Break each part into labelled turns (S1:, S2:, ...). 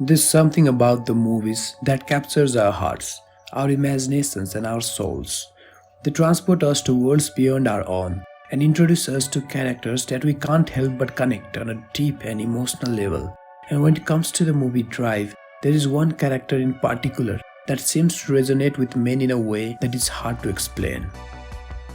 S1: There's something about the movies that captures our hearts, our imaginations, and our souls. They transport us to worlds beyond our own and introduce us to characters that we can't help but connect on a deep and emotional level. And when it comes to the movie Drive, there is one character in particular that seems to resonate with men in a way that is hard to explain.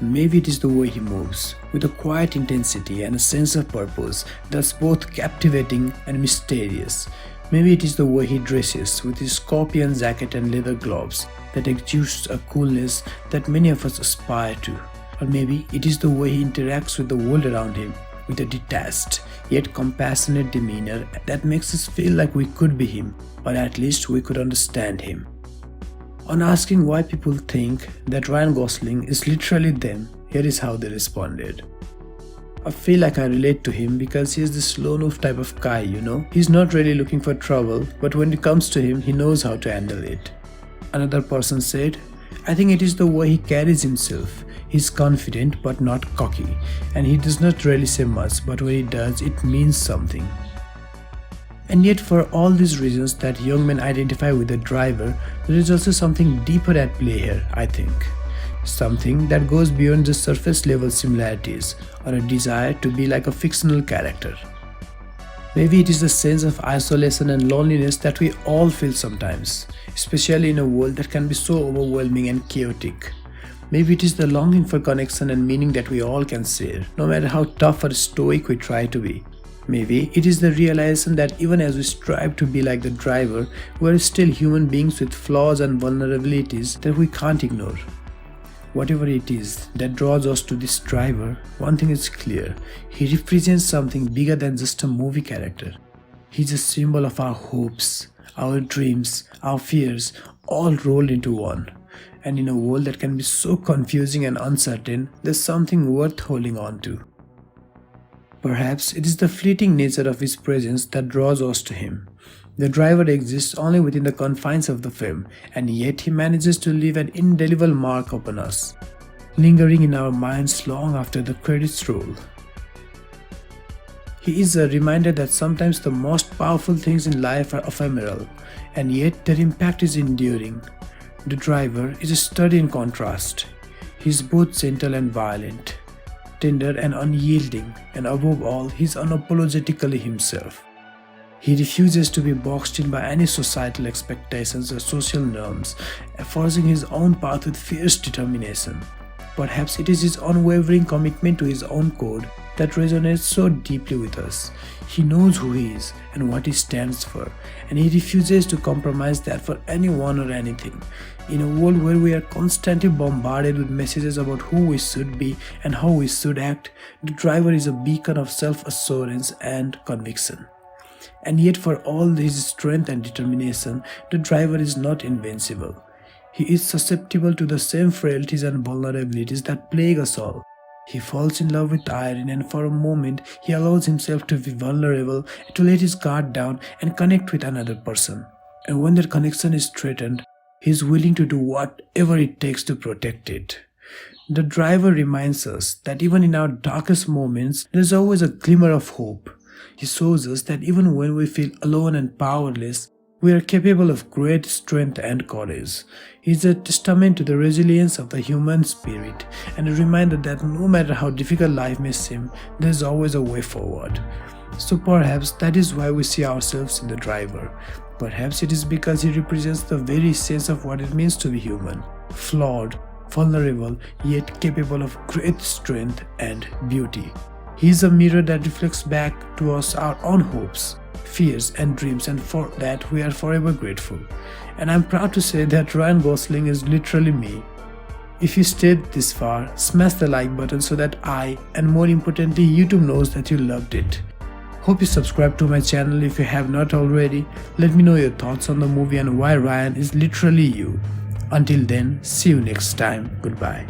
S1: Maybe it is the way he moves, with a quiet intensity and a sense of purpose that's both captivating and mysterious. Maybe it is the way he dresses, with his scorpion jacket and leather gloves, that exudes a coolness that many of us aspire to. Or maybe it is the way he interacts with the world around him, with a detached yet compassionate demeanor that makes us feel like we could be him, or at least we could understand him. On asking why people think that Ryan Gosling is literally them, here is how they responded. I feel like I relate to him because he is the slow move type of guy, you know. He's not really looking for trouble, but when it comes to him, he knows how to handle it. Another person said, I think it is the way he carries himself. He's confident but not cocky, and he does not really say much, but when he does, it means something. And yet, for all these reasons that young men identify with the driver, there is also something deeper at play here, I think. Something that goes beyond just surface level similarities or a desire to be like a fictional character. Maybe it is the sense of isolation and loneliness that we all feel sometimes, especially in a world that can be so overwhelming and chaotic. Maybe it is the longing for connection and meaning that we all can share, no matter how tough or stoic we try to be. Maybe it is the realization that even as we strive to be like the driver, we are still human beings with flaws and vulnerabilities that we can't ignore. Whatever it is that draws us to this driver, one thing is clear: he represents something bigger than just a movie character. He's a symbol of our hopes, our dreams, our fears, all rolled into one. And in a world that can be so confusing and uncertain, there's something worth holding on to. Perhaps it is the fleeting nature of his presence that draws us to him. The driver exists only within the confines of the film, and yet he manages to leave an indelible mark upon us, lingering in our minds long after the credits roll. He is a reminder that sometimes the most powerful things in life are ephemeral, and yet their impact is enduring. The driver is a study in contrast. He is both gentle and violent, tender and unyielding, and above all, he is unapologetically himself. He refuses to be boxed in by any societal expectations or social norms, forging his own path with fierce determination. Perhaps it is his unwavering commitment to his own code that resonates so deeply with us. He knows who he is and what he stands for, and he refuses to compromise that for anyone or anything. In a world where we are constantly bombarded with messages about who we should be and how we should act, the driver is a beacon of self-assurance and conviction. And yet, for all his strength and determination, the driver is not invincible. He is susceptible to the same frailties and vulnerabilities that plague us all. He falls in love with Irene, and for a moment he allows himself to be vulnerable, to let his guard down and connect with another person. And when that connection is threatened, he is willing to do whatever it takes to protect it. The driver reminds us that even in our darkest moments, there is always a glimmer of hope. He shows us that even when we feel alone and powerless, we are capable of great strength and courage. He is a testament to the resilience of the human spirit and a reminder that no matter how difficult life may seem, there is always a way forward. So perhaps that is why we see ourselves in the driver. Perhaps it is because he represents the very essence of what it means to be human, flawed, vulnerable, yet capable of great strength and beauty. He is a mirror that reflects back to us our own hopes, fears and dreams, and for that we are forever grateful. And I'm proud to say that Ryan Gosling is literally me. If you stayed this far, smash the like button so that I, and more importantly YouTube, knows that you loved it. Hope you subscribe to my channel if you have not already. Let me know your thoughts on the movie and why Ryan is literally you. Until then, see you next time. Goodbye.